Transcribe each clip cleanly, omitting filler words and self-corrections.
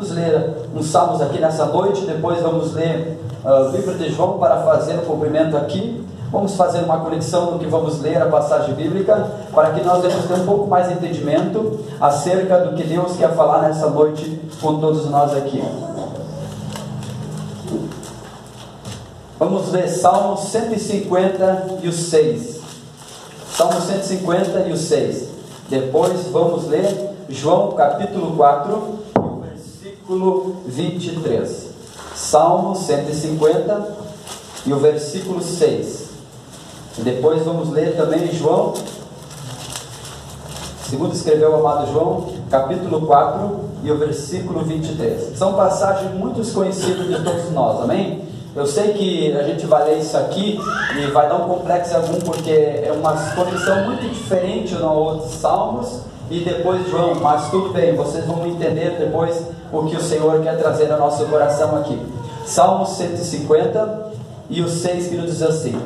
juntos ler uns salmos aqui nessa noite. Depois vamos ler o livro de João para fazer o cumprimento aqui. Vamos fazer uma conexão no que vamos ler, a passagem bíblica, para que nós venhamos ter um pouco mais de entendimento acerca do que Deus quer falar nessa noite com todos nós aqui. Vamos ler Salmo 156. Salmo 156. Depois vamos ler João capítulo 4, versículo 23. Salmo 150 e o versículo 6. E depois vamos ler também João, segundo escreveu o amado João, capítulo 4 e o versículo 23. São passagens muito conhecidas de todos nós, amém? Eu sei que a gente vai ler isso aqui e vai dar um complexo algum, porque é uma conexão muito diferente nos outros salmos e depois João, mas tudo bem, vocês vão entender depois o que o Senhor quer trazer ao nosso coração aqui. Salmo 150 e o 6 que nos diz assim: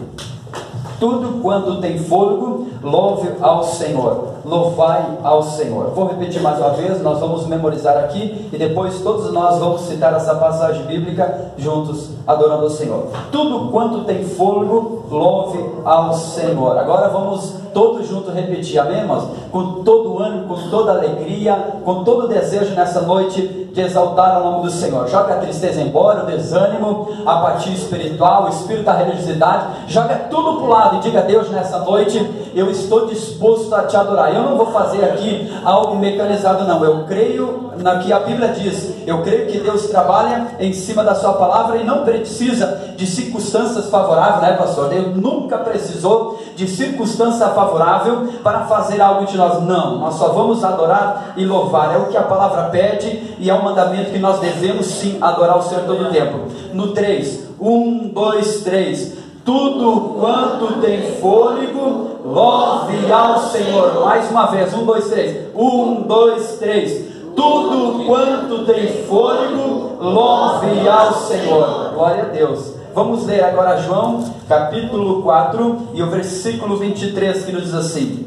tudo quanto tem fôlego, louve ao Senhor, louvai ao Senhor. Vou repetir mais uma vez, nós vamos memorizar aqui e depois todos nós vamos citar essa passagem bíblica juntos, adorando ao Senhor. Tudo quanto tem fôlego, louve ao Senhor. Agora vamos todos juntos repetir, amém, irmãos? Com todo ânimo, com toda alegria, com todo o desejo nessa noite de exaltar o nome do Senhor. Joga a tristeza embora, o desânimo, a apatia espiritual, o espírito da religiosidade, joga tudo para o lado e diga a Deus nessa noite: eu estou disposto a te adorar. Eu não vou fazer aqui algo mecanizado, não. Eu creio na que a Bíblia diz. Eu creio que Deus trabalha em cima da sua palavra e não precisa de circunstâncias favoráveis, né, pastor? Deus nunca precisou de circunstância favorável para fazer algo de nós. Não, nós só vamos adorar e louvar. É o que a palavra pede e é um mandamento que nós devemos sim adorar o Senhor todo o tempo. No 3, 1, 2, 3. Tudo quanto tem fôlego, louve ao Senhor. Mais uma vez, 1, 2, 3. 1, 2, 3. Tudo quanto tem fôlego, louve ao Senhor. Glória a Deus. Vamos ler agora João, capítulo 4 e o versículo 23, que nos diz assim: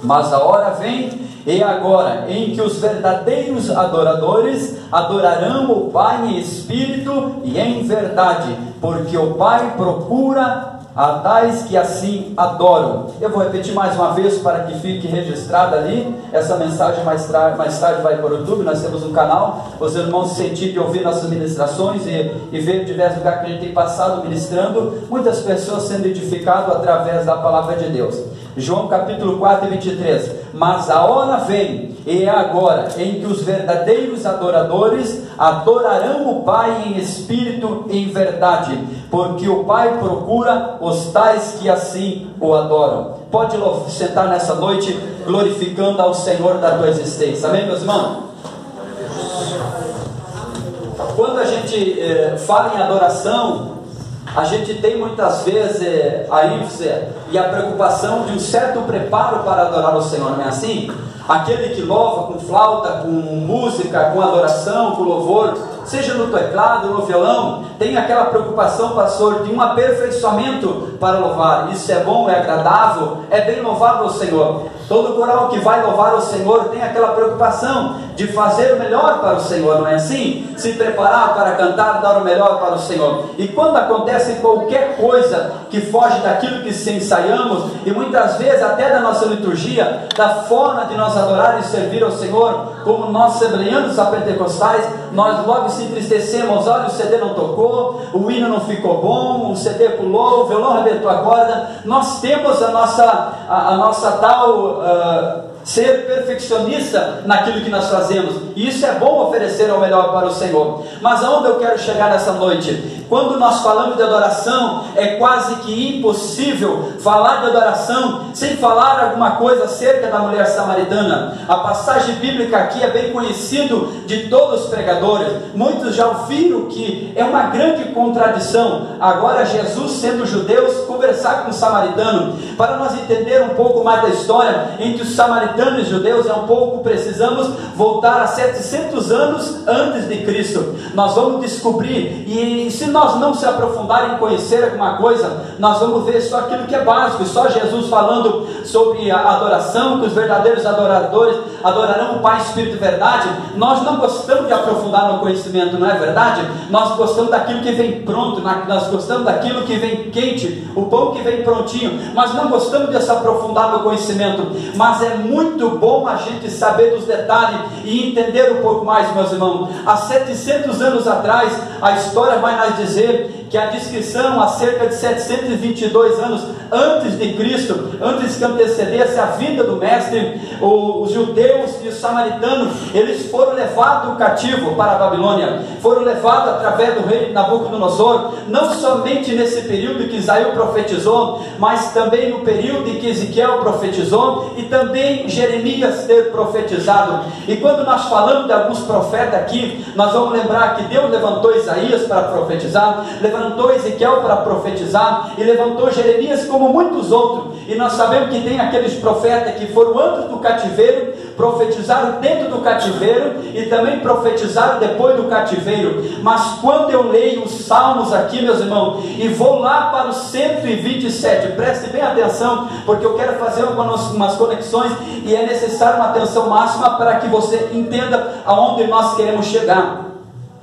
mas a hora vem, e agora, em que os verdadeiros adoradores adorarão o Pai em espírito e em verdade, porque o Pai procura a tais que assim adoram. Eu vou repetir mais uma vez para que fique registrada ali. Essa mensagem mais tarde vai para o YouTube. Nós temos um canal, os irmãos se sentirem de ouvir nossas ministrações e ver diversos lugares que a gente tem passado ministrando, muitas pessoas sendo edificadas através da palavra de Deus. João capítulo 4 e 23. Mas a hora vem, e é agora, em que os verdadeiros adoradores adorarão o Pai em espírito e em verdade, porque o Pai procura os tais que assim o adoram. Pode sentar nessa noite glorificando ao Senhor da tua existência, amém, meus irmãos? Quando a gente fala em adoração, a gente tem muitas vezes a ênfase e a preocupação de um certo preparo para adorar o Senhor, não é assim? Aquele que louva com flauta, com música, com adoração, com louvor, seja no teclado, no violão, tem aquela preocupação, pastor, de um aperfeiçoamento para louvar. Isso é bom, é agradável, é bem louvável ao Senhor. Todo coral que vai louvar ao Senhor tem aquela preocupação de fazer o melhor para o Senhor, não é assim? Se preparar para cantar, dar o melhor para o Senhor. E quando acontece qualquer coisa que foge daquilo que se ensaiamos, e muitas vezes até da nossa liturgia, da forma de nós adorar e servir ao Senhor, como nós assembleanos a pentecostais, nós logo se entristecemos. Olha, o CD não tocou, o hino não ficou bom, o CD pulou, o violão arrebentou a corda. Nós temos a nossa tal ser perfeccionista naquilo que nós fazemos, e isso é bom, oferecer o melhor para o Senhor. Mas aonde eu quero chegar nessa noite? Quando nós falamos de adoração, é quase que impossível falar de adoração sem falar alguma coisa acerca da mulher samaritana. A passagem bíblica aqui é bem conhecido de todos os pregadores. Muitos já ouviram que é uma grande contradição agora Jesus, sendo judeu, conversar com o samaritano. Para nós entender um pouco mais da história entre os samaritanos e judeus, precisamos voltar a 700 anos antes de Cristo. Nós vamos descobrir, e se nós nós não se aprofundar em conhecer alguma coisa, nós vamos ver só aquilo que é básico, só Jesus falando sobre a adoração, que os verdadeiros adoradores adorarão o Pai, Espírito e Verdade. Nós não gostamos de aprofundar no conhecimento, não é verdade? Nós gostamos daquilo que vem pronto, nós gostamos daquilo que vem quente, o pão que vem prontinho, mas não gostamos de se aprofundar no conhecimento. Mas é muito bom a gente saber dos detalhes e entender um pouco mais, meus irmãos. Há 700 anos atrás, a história vai nos dizer que a descrição, há cerca de 722 anos antes de Cristo, antes que antecedesse a vinda do Mestre, os judeus e os samaritanos, eles foram levados cativo para a Babilônia, foram levados através do rei Nabucodonosor, não somente nesse período que Isaías profetizou, mas também no período em que Ezequiel profetizou, e também Jeremias ter profetizado. E quando nós falamos de alguns profetas aqui, nós vamos lembrar que Deus levantou Isaías para profetizar, levantou Ezequiel para profetizar, e levantou Jeremias como muitos outros. E nós sabemos que tem aqueles profetas que foram antes do cativeiro, profetizaram dentro do cativeiro e também profetizaram depois do cativeiro. Mas quando eu leio os salmos aqui, meus irmãos, e vou lá para o 127, preste bem atenção, porque eu quero fazer umas conexões e é necessário uma atenção máxima para que você entenda aonde nós queremos chegar.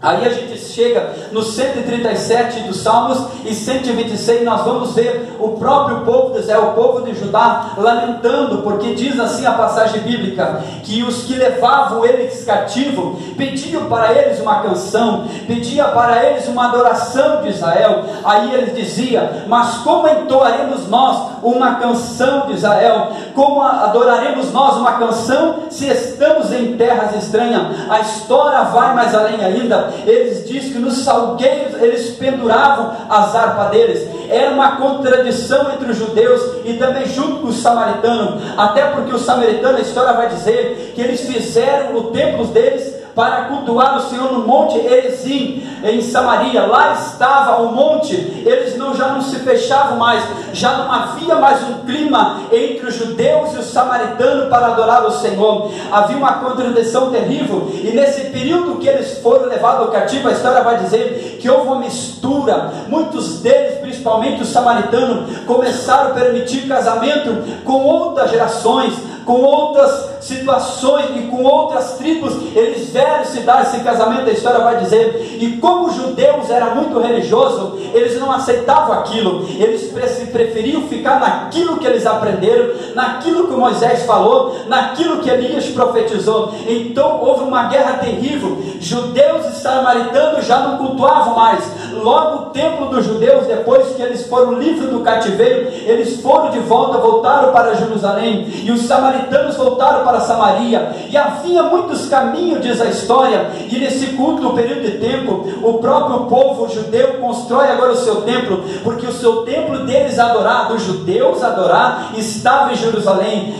Aí a gente chega no 137 dos Salmos e 126, nós vamos ver o próprio povo de Israel, o povo de Judá, lamentando, porque diz assim a passagem bíblica, que os que levavam eles cativo, pediam para eles uma canção, pediam para eles uma adoração de Israel. Aí eles diziam: mas como entoaremos nós uma canção de Israel? Como adoraremos nós uma canção se estamos em terras estranhas? A história vai mais além ainda. Eles dizem que nos salgueiros eles penduravam as harpas deles. Era uma contradição entre os judeus e também junto com os samaritanos, até porque os samaritanos, a história vai dizer que eles fizeram o templo deles para cultuar o Senhor no Monte Erizim, em Samaria. Lá estava o monte, eles já não se fechavam mais, já não havia mais um clima entre os judeus e os samaritanos para adorar o Senhor. Havia uma contradição terrível, e nesse período que eles foram levados ao cativo, a história vai dizer que houve uma mistura. Muitos deles, principalmente os samaritanos, começaram a permitir casamento com outras gerações, com outras situações e com outras tribos. Eles vieram se dar esse casamento, a história vai dizer. E como os judeus eram muito religiosos, eles não aceitavam aquilo, eles preferiam ficar naquilo que eles aprenderam, naquilo que Moisés falou, naquilo que Elias profetizou. Então houve uma guerra terrível. Judeus e samaritanos já não cultuavam mais. Logo o templo dos judeus, depois que eles foram livres do cativeiro, eles foram de volta, voltaram para Jerusalém, e os samaritanos voltaram para Samaria, e havia muitos caminhos, diz a história. E nesse curto período de tempo, o próprio povo judeu constrói agora o seu templo, porque o seu templo deles adorar, dos judeus adorar, estava em Jerusalém,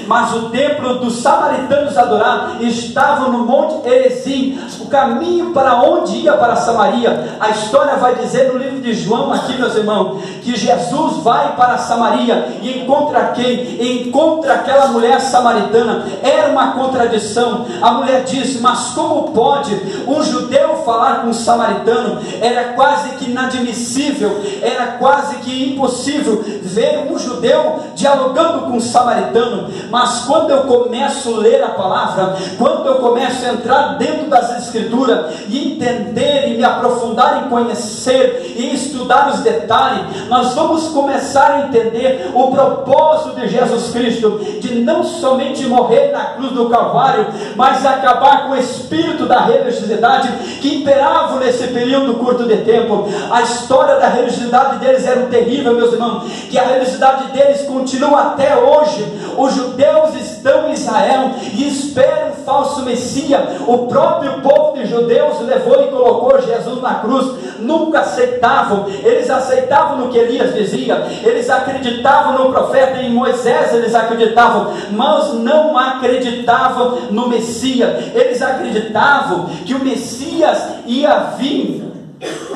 mas o templo dos samaritanos adorar estava no Monte Erizim, o caminho para onde ia para Samaria. A história vai dizer no livro de João aqui, meus irmãos, que Jesus vai para Samaria e encontra quem? Encontra aquela mulher samaritana. Era uma contradição. A mulher disse: mas como pode um judeu falar com um samaritano? Era quase que inadmissível, era quase que impossível ver um judeu dialogando com um samaritano. Mas quando eu começo a ler a palavra, quando eu começo a entrar dentro das escrituras e entender e me aprofundar em conhecer e estudar os detalhes, nós vamos começar a entender o propósito de Jesus Cristo, de não somente morrer na cruz do Calvário, mas acabar com o espírito da religiosidade que imperava nesse período curto de tempo. A história da religiosidade deles era terrível, meus irmãos, que a religiosidade deles continua até hoje. Os judeus estão em Israel e esperam um falso Messias. O próprio povo de judeus levou e colocou Jesus na cruz. Nunca aceitavam. Eles aceitavam no que Elias dizia, eles acreditavam no profeta, em Moisés eles acreditavam, mas não acreditavam no Messias. Eles acreditavam que o Messias ia vir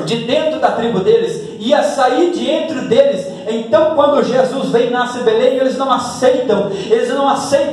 de dentro da tribo deles, ia sair de entre deles, Então quando Jesus vem e nasce em Belém, eles não aceitam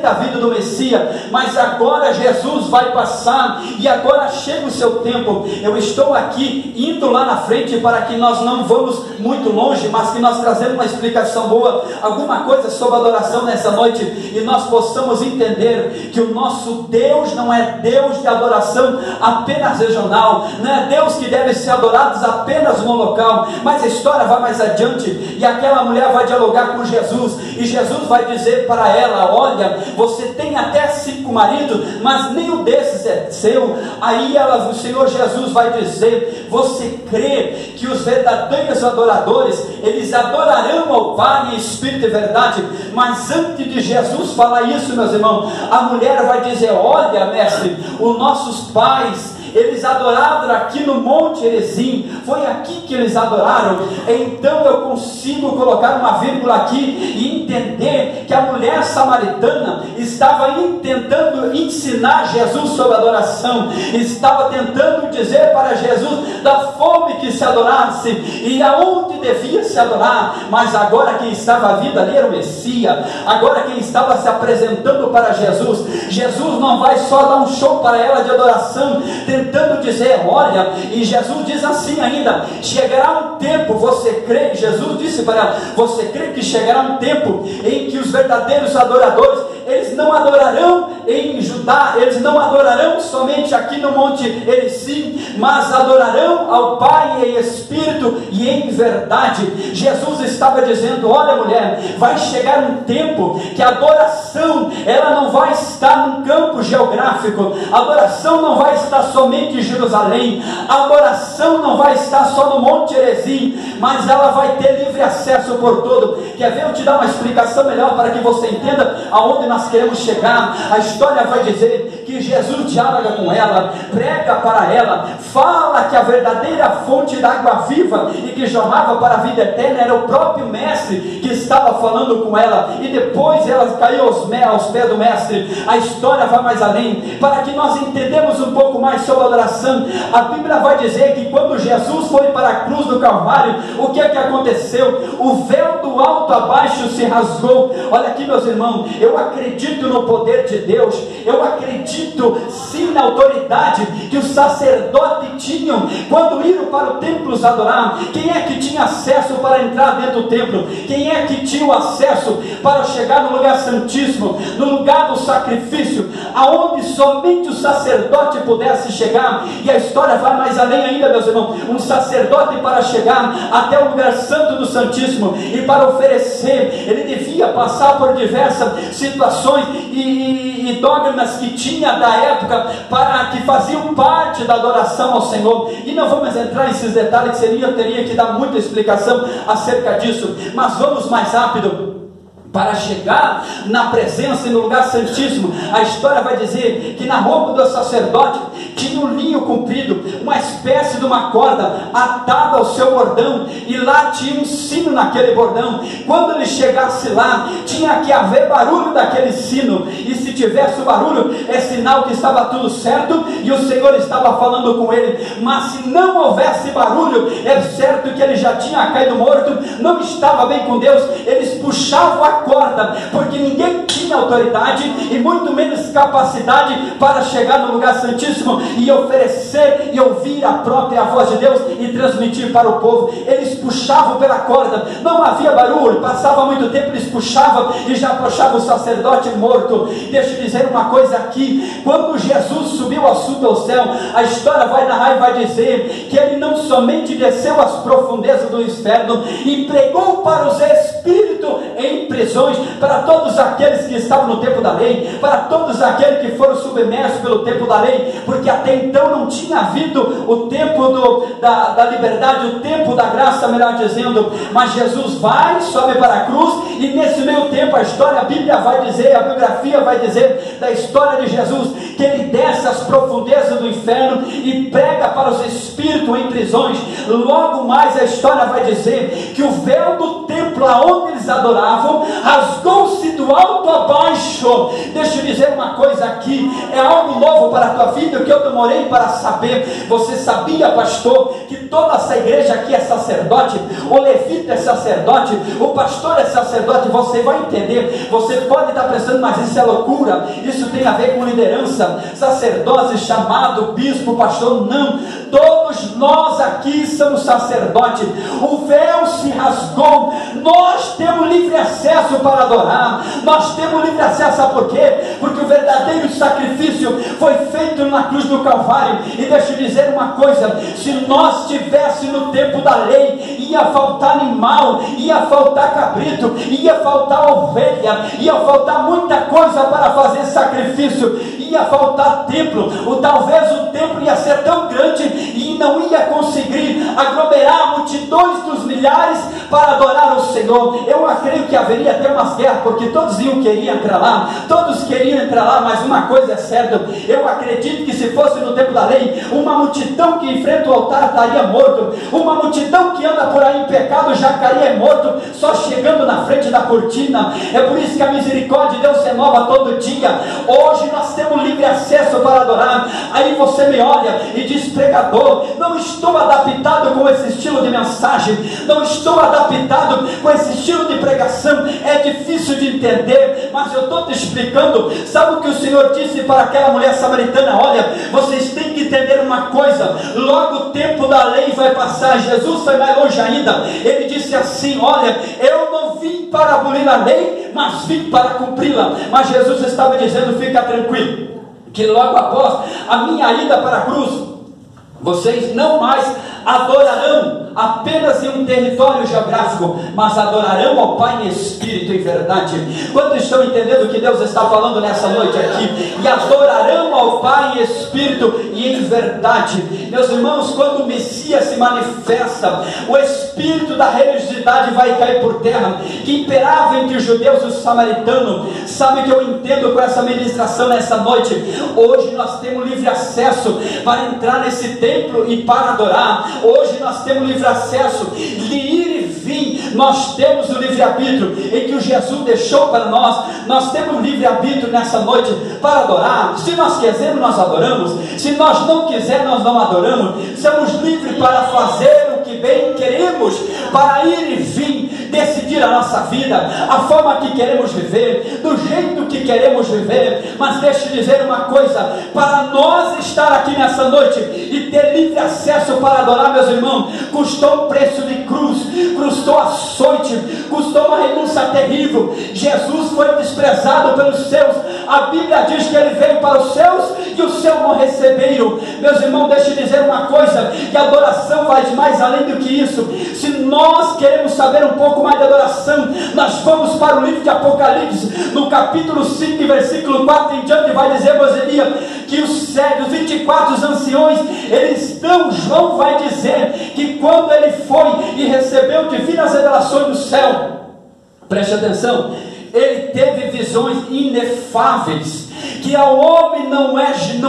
a vida do Messias, mas agora Jesus vai passar, e agora chega o seu tempo. Eu estou aqui indo lá na frente para que nós não vamos muito longe, mas que nós trazemos uma explicação boa, alguma coisa sobre adoração nessa noite, e nós possamos entender que o nosso Deus não é Deus de adoração apenas regional, não é Deus que deve ser adorado apenas no local, mas a história vai mais adiante, e aquela mulher vai dialogar com Jesus, e Jesus vai dizer para ela: olha, você tem até 5 maridos, mas nenhum desses é seu. Aí o Senhor Jesus vai dizer: você crê que os verdadeiros adoradores, eles adorarão ao Pai em espírito e verdade? Mas antes de Jesus falar isso, meus irmãos, a mulher vai dizer: olha, mestre, os nossos pais, eles adoraram aqui no Monte Gerizim, foi aqui que eles adoraram. Então eu consigo colocar uma vírgula aqui e entender que a mulher samaritana estava tentando ensinar Jesus sobre adoração, estava tentando dizer para Jesus da fome que se adorasse e aonde devia se adorar. Mas agora quem estava vindo ali era o Messias, agora quem estava se apresentando para Jesus. Jesus não vai só dar um show para ela de adoração, tentando dizer: olha, e Jesus diz assim ainda: chegará um tempo, você crê? Jesus disse para ela: você crê que chegará um tempo em que os verdadeiros adoradores, eles não adorarão em Judá, eles não adorarão somente aqui no Monte Gerizim, mas adorarão ao Pai em espírito e em verdade. Jesus estava dizendo: olha, mulher, vai chegar um tempo que a adoração, ela não vai estar num campo geográfico, a adoração não vai estar somente em Jerusalém, a adoração não vai estar só no Monte Gerizim, mas ela vai ter livre acesso por todo. Quer ver? Eu te dar uma explicação melhor para que você entenda aonde nós queremos chegar. A história vai dizer que Jesus dialoga com ela, prega para ela, fala que a verdadeira fonte da água viva e que jorrava para a vida eterna era o próprio mestre que estava falando com ela, e depois ela caiu aos pés do mestre. A história vai mais além, para que nós entendamos um pouco mais sobre a adoração. A Bíblia vai dizer que quando Jesus foi para a cruz do Calvário, o que é que aconteceu? O véu do alto a baixo se rasgou. Olha aqui, meus irmãos, eu acredito no poder de Deus, eu acredito sim na autoridade que os sacerdotes tinham quando iram para o templo adorar. Quem é que tinha acesso para entrar dentro do templo? Quem é que tinha o acesso para chegar no lugar santíssimo, no lugar do sacrifício, aonde somente o sacerdote pudesse chegar? E a história vai mais além ainda, meus irmãos. Um sacerdote, para chegar até o lugar santo do Santíssimo e para oferecer, ele devia passar por diversas situações e dogmas que tinha da época, para que faziam parte da adoração ao Senhor. E não vamos entrar nesses detalhes, teria que dar muita explicação acerca disso, mas vamos mais rápido. Para chegar na presença e no lugar santíssimo, a história vai dizer que na roupa do sacerdote tinha um linho comprido, uma espécie de uma corda atada ao seu bordão, e lá tinha um sino naquele bordão. Quando ele chegasse lá, tinha que haver barulho daquele sino, e se tivesse o barulho, é sinal que estava tudo certo e o Senhor estava falando com ele. Mas se não houvesse barulho, é certo que ele já tinha caído morto, não estava bem com Deus. Eles puxavam a corda, porque ninguém tinha autoridade e muito menos capacidade para chegar no lugar santíssimo e oferecer e ouvir a própria voz de Deus e transmitir para o povo. Eles puxavam pela corda, não havia barulho, passava muito tempo, eles puxavam e já puxava o sacerdote morto. Deixa eu dizer uma coisa aqui: quando Jesus subiu assunto ao céu, a história vai narrar e vai dizer que ele não somente desceu às profundezas do inferno e pregou para os espíritos em prisões, para todos aqueles que estavam no tempo da lei, para todos aqueles que foram submersos pelo tempo da lei, porque até então não tinha havido o tempo da liberdade, o tempo da graça, melhor dizendo. Mas Jesus vai, sobe para a cruz, e nesse meio tempo a história, a Bíblia vai dizer, a biografia vai dizer da história de Jesus, que ele desce às profundezas do inferno e prega para os espíritos em prisões. Logo mais a história vai dizer que o véu do templo aonde eles adoravam rasgou-se do alto a baixo. Deixa eu dizer uma coisa aqui, é algo novo para a tua vida, que eu demorei para saber. saber. Você sabia, pastor, que toda essa igreja aqui é sacerdote? O levita é sacerdote, o pastor é sacerdote. Você vai entender. Você pode estar pensando, mas isso é loucura, isso tem a ver com liderança, sacerdócio, chamado, bispo, pastor. Não, todos nós aqui somos sacerdotes. O véu se rasgou, nós temos livre acesso para adorar, nós temos livre acesso. Sabe por quê? Porque o verdadeiro sacrifício foi feito na cruz do Calvário. E deixa eu dizer uma coisa: se nós estivéssemos no tempo da lei, ia faltar animal, ia faltar cabrito, ia faltar ovelha, ia faltar muita coisa para fazer sacrifício, ia faltar templo, ou talvez o templo ia ser tão grande e não ia conseguir aglomerar multidões dos milhares para adorar o Senhor. Eu creio que haveria até umas guerras, porque todos queriam entrar lá, todos queriam entrar lá. Mas uma coisa é certa, eu acredito que se fosse no tempo da lei, uma multidão que enfrenta o altar estaria morto, uma multidão que anda por aí em pecado já cairia morto, só chegando na frente da cortina. É por isso que a misericórdia de Deus se renova todo dia. Hoje nós temos livre acesso para adorar. Aí você me olha e diz: pregador, não estou adaptado com esse estilo de mensagem, não estou adaptado com esse estilo de pregação, é difícil de entender. Mas eu estou te explicando. Sabe o que o Senhor disse para aquela mulher samaritana? Olha, vocês têm que entender uma coisa, logo o tempo da lei vai passar. Jesus foi mais longe ainda, ele disse assim: olha, eu não vim para abolir a lei, mas vim para cumpri-la. Mas Jesus estava dizendo: fica tranquilo, que logo após a minha ida para a cruz, vocês não mais adorarão apenas em um território geográfico, mas adorarão ao Pai em espírito e verdade. Quantos estão entendendo o que Deus está falando nessa noite aqui? E adorarão ao Pai em espírito e em verdade. Meus irmãos, quando o Messias se manifesta, o espírito da religiosidade vai cair por terra, que imperava entre os judeus e os samaritanos. Sabe o que eu entendo com essa ministração nessa noite? Hoje nós temos livre acesso para entrar nesse templo e para adorar. Hoje nós temos livre acesso de ir e vir. Nós temos o livre-arbítrio em que o Jesus deixou para nós. Nós temos livre-arbítrio nessa noite para adorar. Se nós quisermos, nós adoramos. Se nós não quisermos, nós não adoramos. Somos livres para fazer o que bem queremos, para ir e vir, decidir a nossa vida, a forma que queremos viver, do jeito que queremos viver. Mas deixe eu dizer uma coisa: para nós estar aqui nessa noite e ter livre acesso para adorar, meus irmãos, custou um preço de cruz, custou açoite, custou uma renúncia terrível. Jesus foi desprezado pelos seus. A Bíblia diz que ele veio para os seus e os seus não receberam. Meus irmãos, deixe eu dizer uma coisa, que a adoração vai mais além do que isso. Se nós queremos saber um pouco mais de adoração, nós vamos para o livro de Apocalipse, no capítulo 5, versículo 4 em diante, vai dizer, Moisés, que os 24 anciões, eles estão, João vai dizer, que quando ele foi e recebeu divinas revelações do céu, preste atenção, ele teve visões inefáveis, que ao homem não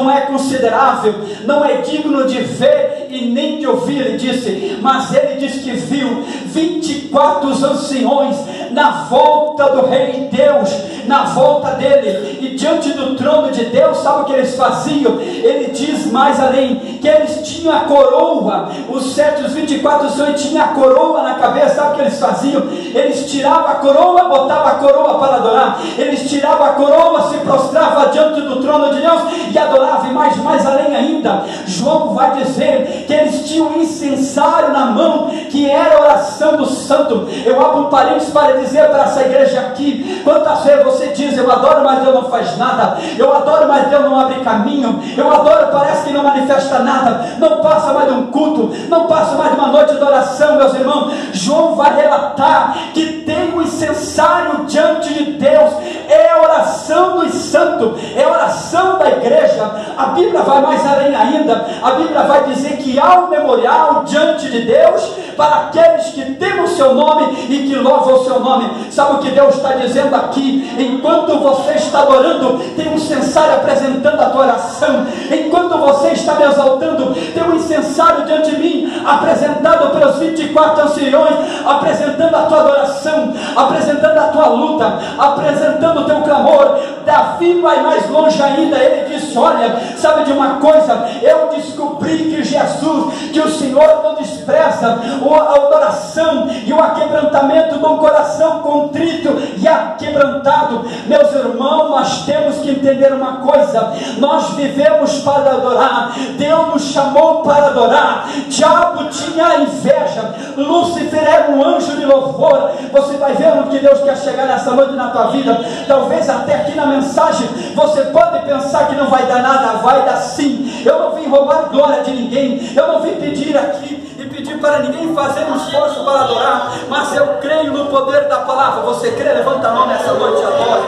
é considerável, não é digno de ver e nem de ouvir. Ele disse, mas ele diz que viu 24 anciões na volta do Rei Deus, na volta dele, e diante do trono de Deus. Sabe o que eles faziam? Ele diz mais além, que eles tinham a coroa, os 24 anciões tinham a coroa na cabeça. Sabe o que eles faziam? Eles tiravam a coroa, botavam a coroa para adorar, eles tiravam a coroa, se prostravam diante do trono de Deus e adoravam. E mais além ainda, João vai dizer que eles tinham um incensário na mão, que era a oração do santo. Eu abro um parênteses para dizer para essa igreja aqui: quantas vezes você diz, eu adoro, mas Deus não faz nada, eu adoro, mas Deus não abre caminho, eu adoro, parece que não manifesta nada, não passa mais de um culto, não passa mais de uma noite de oração. Meus irmãos, João vai relatar que tem um incensário diante de Deus, é a oração dos santos, é a oração da igreja. A Bíblia vai mais além ainda, a Bíblia vai dizer que há um memorial diante de Deus para aqueles que temem o seu nome e que louvam o seu nome. Sabe o que Deus está dizendo aqui? Enquanto você está adorando, tem um incensário apresentando a tua oração. Enquanto você está me exaltando, tem um incensário diante de mim, apresentado pelos 24 anciões, apresentando a tua adoração, apresentando a tua luta, apresentando o teu clamor. Davi vai mais longe ainda, ele disse: olha, sabe de uma coisa, eu descobri que Jesus, que o Senhor não despreza a adoração e o aquebrantamento do coração contrito e aquebrantado. Meus irmãos, nós temos que entender uma coisa: nós vivemos para adorar, Deus nos chamou para adorar. Diabo tinha inveja, Lúcifer era um anjo de louvor. Você vai ver o que Deus quer chegar nessa noite na tua vida. Talvez até aqui na mensagem você pode pensar que não vai dar nada, vai dar sim. Eu não vim roubar glória de ninguém, eu não vim pedir aqui e pedir para ninguém fazer um esforço para adorar, mas eu creio no poder da palavra. Você crê? Levanta a mão nessa noite e adore.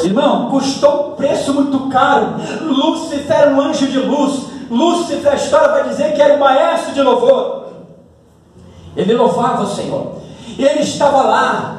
Irmão, custou um preço muito caro. Lúcifer era um anjo de luz. Lúcifer, a história vai dizer que era um maestro de louvor. Ele louvava o Senhor, e ele estava lá.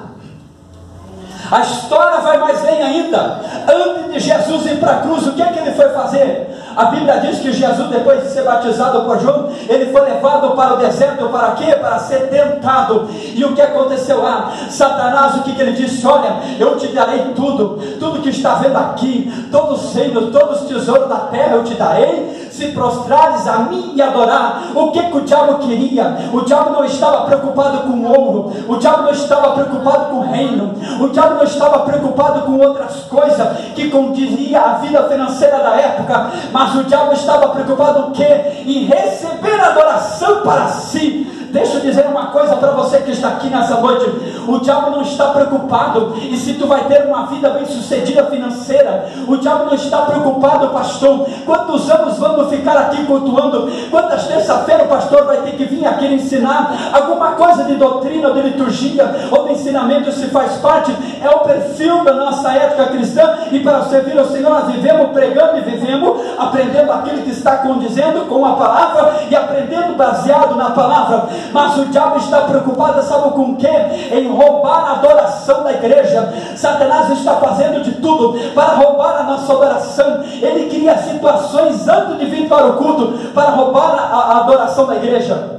A história vai mais além ainda. Antes de Jesus ir para a cruz, o que é que ele foi fazer? A Bíblia diz que Jesus, depois de ser batizado por João, ele foi levado para o deserto. Para quê? Para ser tentado. E o que aconteceu lá? Satanás, o que ele disse? Olha, eu te darei tudo, tudo que está vendo aqui, todos os reinos, todos os tesouros da terra eu te darei, se prostrares a mim e adorar. O que o diabo queria? O diabo não estava preocupado com ouro, o diabo não estava preocupado com reino, o diabo não estava preocupado com outras coisas que condizia a vida financeira da época, mas o diabo estava preocupado o quê? Em receber adoração para si. Deixa eu dizer uma coisa para você que está aqui nessa noite: o diabo não está preocupado e se tu vai ter uma vida bem sucedida financeira. O diabo não está preocupado, pastor, quantos anos vamos ficar aqui cultuando, quantas terça-feira o pastor vai ter que vir aqui ensinar alguma coisa de doutrina ou de liturgia ou de ensinamento. Se faz parte, é o perfil da nossa ética cristã, e para servir ao Senhor nós vivemos pregando e vivemos aprendendo aquilo que está condizendo com a palavra e aprendendo baseado na palavra. Mas o diabo está preocupado, sabe com o que? Em roubar a adoração da igreja. Satanás está fazendo de tudo para roubar a nossa adoração. Ele cria situações antes de vir para o culto para roubar a adoração da igreja.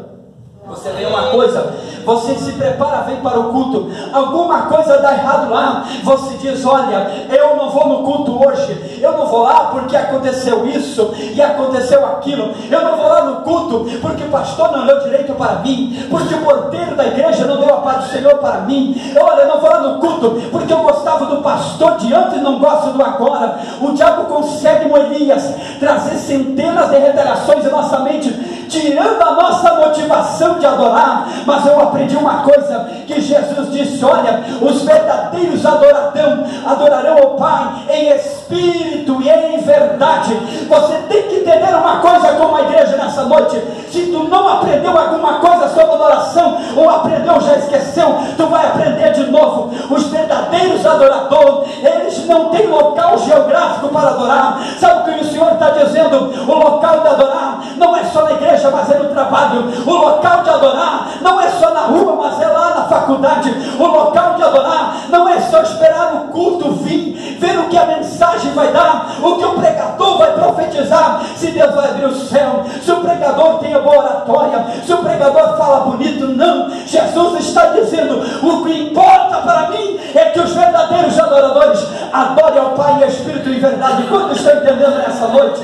Você vê uma coisa, você se prepara, vem para o culto, alguma coisa dá errado lá, você diz: olha, eu não vou no culto hoje, eu não vou lá porque aconteceu isso e aconteceu aquilo, eu não vou lá no culto porque o pastor não deu direito para mim, porque o porteiro da igreja não deu a paz do Senhor para mim. Olha, eu não vou lá no culto porque eu gostava do pastor de antes e não gosto do agora. O diabo consegue, com Elias, trazer centenas de retaliações em nossa mente, tirando a nossa motivação de adorar. Mas eu aprendi uma coisa, que Jesus disse: olha, os verdadeiros adorarão ao Pai em espírito e em verdade. Você tem que entender uma coisa como a igreja nessa noite: se tu não aprendeu alguma coisa sobre adoração, ou aprendeu, já esqueceu, tu vai aprender de novo. Os verdadeiros adoradores, eles não têm local geográfico para adorar. Sabe o que o Senhor está dizendo? O local de adorar não é só na igreja, mas é no trabalho. O local de adorar não é só na rua, mas é lá na faculdade. O local de adorar não é só esperar o culto vir, ver o que a mensagem vai dar, o que o pregador vai profetizar, se Deus vai abrir o céu, se o pregador tem a boa oratória, se o pregador fala bonito. Não, Jesus está dizendo: o que importa para mim é que os verdadeiros adoradores adorem ao Pai em espírito e em verdade. Quantos estão entendendo nessa noite?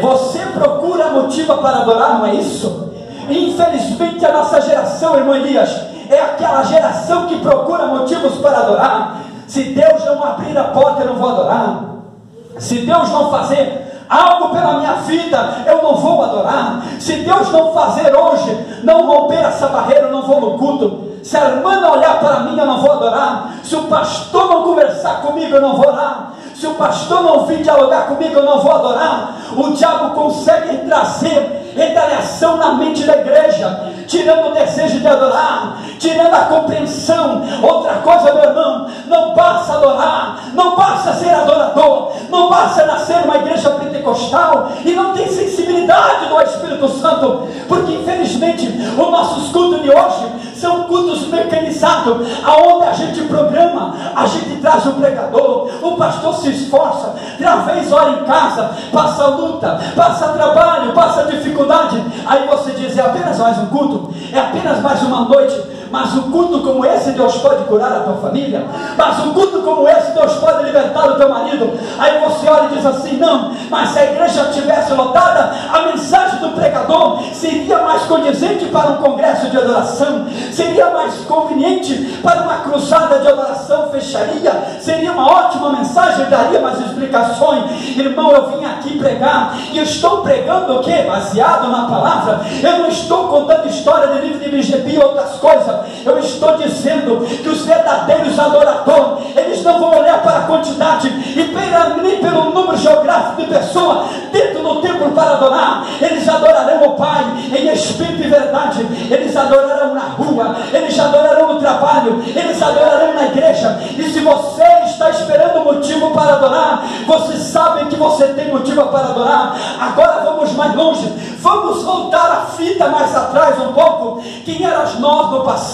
Você procura motivo para adorar, não é isso? Infelizmente a nossa geração, irmão Elias, é aquela geração que procura motivos para adorar. Se Deus não abrir a porta, eu não vou adorar. Se Deus não fazer algo pela minha vida, eu não vou adorar. Se Deus não fazer hoje, não romper essa barreira, eu não vou no culto. Se a irmã não olhar para mim, eu não vou adorar. Se o pastor não conversar comigo, eu não vou orar. Se o pastor não vir dialogar comigo, eu não vou adorar. O diabo consegue trazer retaliação na mente da igreja, tirando o desejo de adorar, tirando a compreensão. Outra coisa, meu irmão, não basta adorar, não basta ser adorador, não basta nascer uma igreja pentecostal e não ter sensibilidade do Espírito Santo, porque infelizmente os nossos cultos de hoje são cultos mecanizados, aonde a gente programa, a gente traz o pregador, o pastor se esforça, talvez ora em casa, passa luta, passa trabalho, passa dificuldade, aí você diz: é apenas mais um culto, é apenas mais uma noite. mas um culto como esse Deus pode curar a tua família, mas um culto como esse Deus pode libertar o teu marido. Aí você olha e diz assim: não, mas se a igreja estivesse lotada, a mensagem do pregador seria mais condizente para um congresso de adoração, seria mais conveniente para uma cruzada de adoração, fecharia, seria uma ótima mensagem, daria mais explicações. Irmão, eu vim aqui pregar, e eu estou pregando o que? Baseado na palavra. Eu não estou contando história de livro de BGP e outras coisas. Eu estou dizendo que os verdadeiros adoradores, eles não vão olhar para a quantidade e nem pelo número geográfico de pessoas dentro do templo para adorar. Eles adorarão o Pai em espírito e verdade. Eles adorarão na rua, eles adorarão no trabalho, eles adorarão na igreja. E se você está esperando motivo para adorar, você sabe que você tem motivo para adorar. Agora vamos mais longe, vamos voltar a fita mais atrás um pouco. Quem eram nós no passado?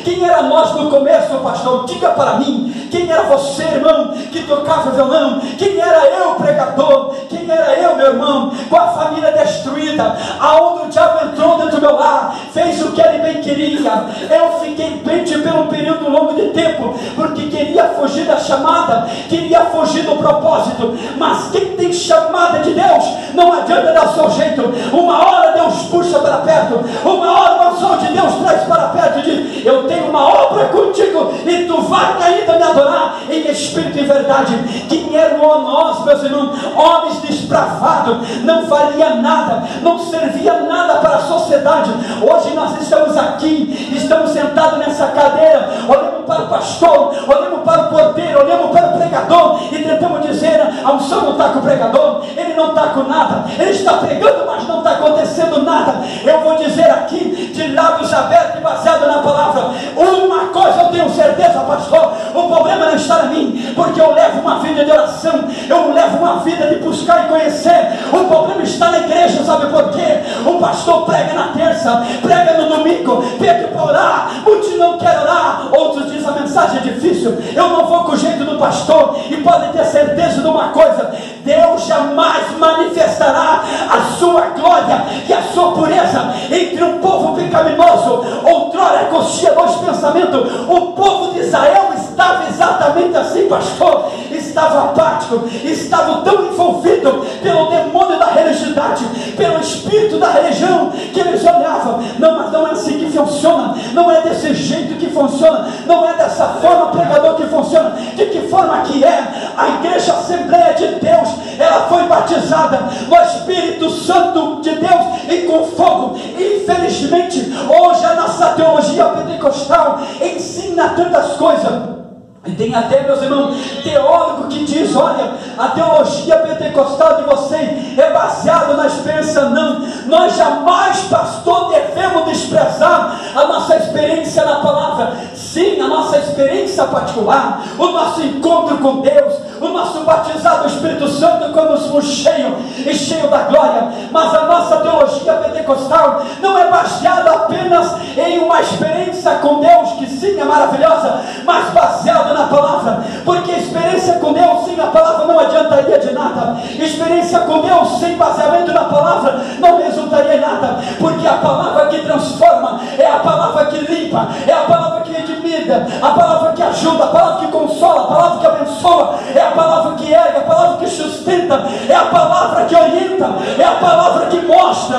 Quem era nós no começo, pastor? Diga para mim, quem era você, irmão, que tocava violão? Quem era eu, pregador? Quem era eu, meu irmão, com a família destruída, aonde o diabo entrou dentro do meu lar, fez o que ele bem queria? Eu fiquei doente por um período longo de tempo, porque queria fugir da chamada, queria fugir do propósito. Mas quem tem chamada de Deus, não adianta dar o seu jeito. Uma hora Deus puxa para perto, uma hora o anjo de Deus traz para perto e diz: eu tenho uma obra contigo, e tu vai ainda me adorar em espírito e verdade. Quem eram nós, meus irmãos? Homens despravados, não faria nada, não servia nada para a sociedade. Hoje nós estamos aqui, estamos sentados nessa cadeira, olhamos para o pastor, olhamos para o porteiro, olhamos para o pregador e tentamos dizer: a unção não está com o pregador, ele não está com nada, ele está pregando, mas não está acontecendo nada. Eu vou dizer aqui, de lábios abertos e baseado na palavra, uma coisa eu tenho certeza, pastor: o problema não está em mim, porque eu levo uma vida de oração, eu levo uma vida de buscar e conhecer. O problema está na igreja, sabe por quê? O pastor prega na terça, prega no domingo, pede para orar, muitos não querem orar, outros dizem: a mensagem é difícil, eu não vou com o jeito do pastor. E pode ter certeza de uma coisa: Deus jamais manifestará a sua glória e a sua pureza entre um povo pecaminoso. Outrora coxia dois pensamentos. O povo de Israel estava exatamente assim, pastor. Estava apático, estava tão envolvido pelo demônio da religiosidade, pelo espírito da religião, que eles olhavam: não, mas não é assim que funciona, não é desse jeito que funciona, não é dessa forma, pregador, que funciona. De que forma que é? A igreja Assembleia de Deus, ela foi batizada no Espírito Santo de Deus e com fogo. Infelizmente, hoje a nossa teologia pentecostal ensina tantas coisas. E tem até, meus irmãos, teólogo que diz: olha, a teologia pentecostal de vocês é baseada na experiência. Não, nós jamais, pastor, devemos desprezar a nossa experiência na palavra. Sim, a nossa experiência particular, o nosso encontro com Deus, o nosso batizado do Espírito Santo quando somos cheio da glória. Mas a nossa teologia pentecostal não é baseada apenas em uma experiência com Deus, que sim, é maravilhosa, mas baseada na palavra. Porque experiência com Deus sem a palavra não adiantaria de nada. Experiência com Deus sem baseamento na palavra não resultaria em nada. Porque a palavra que transforma é a palavra que limpa, é a palavra que redimida, a palavra que ajuda, a palavra que consola, a palavra que abençoa, é a palavra que ergue, a palavra que sustenta, é a palavra que orienta, é a palavra que mostra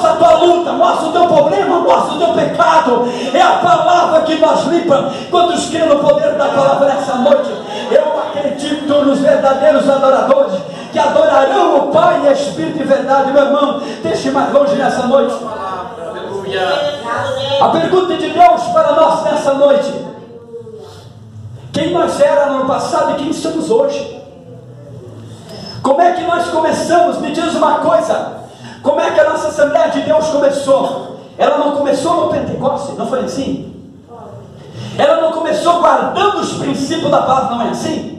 a tua luta, mostra o teu problema, mostra o teu pecado. É a palavra que nos limpa. Quantos creem no poder da palavra nessa noite? Eu acredito nos verdadeiros adoradores que adorarão o Pai em espírito e verdade. Meu irmão, deixe mais longe nessa noite. A pergunta de Deus para nós nessa noite: quem nós éramos no passado e quem somos hoje? Como é que nós começamos? Me diz uma coisa: como é que a nossa Assembleia de Deus começou? Ela não começou no Pentecostes, não foi assim? Ela não começou guardando os princípios da palavra, não é assim?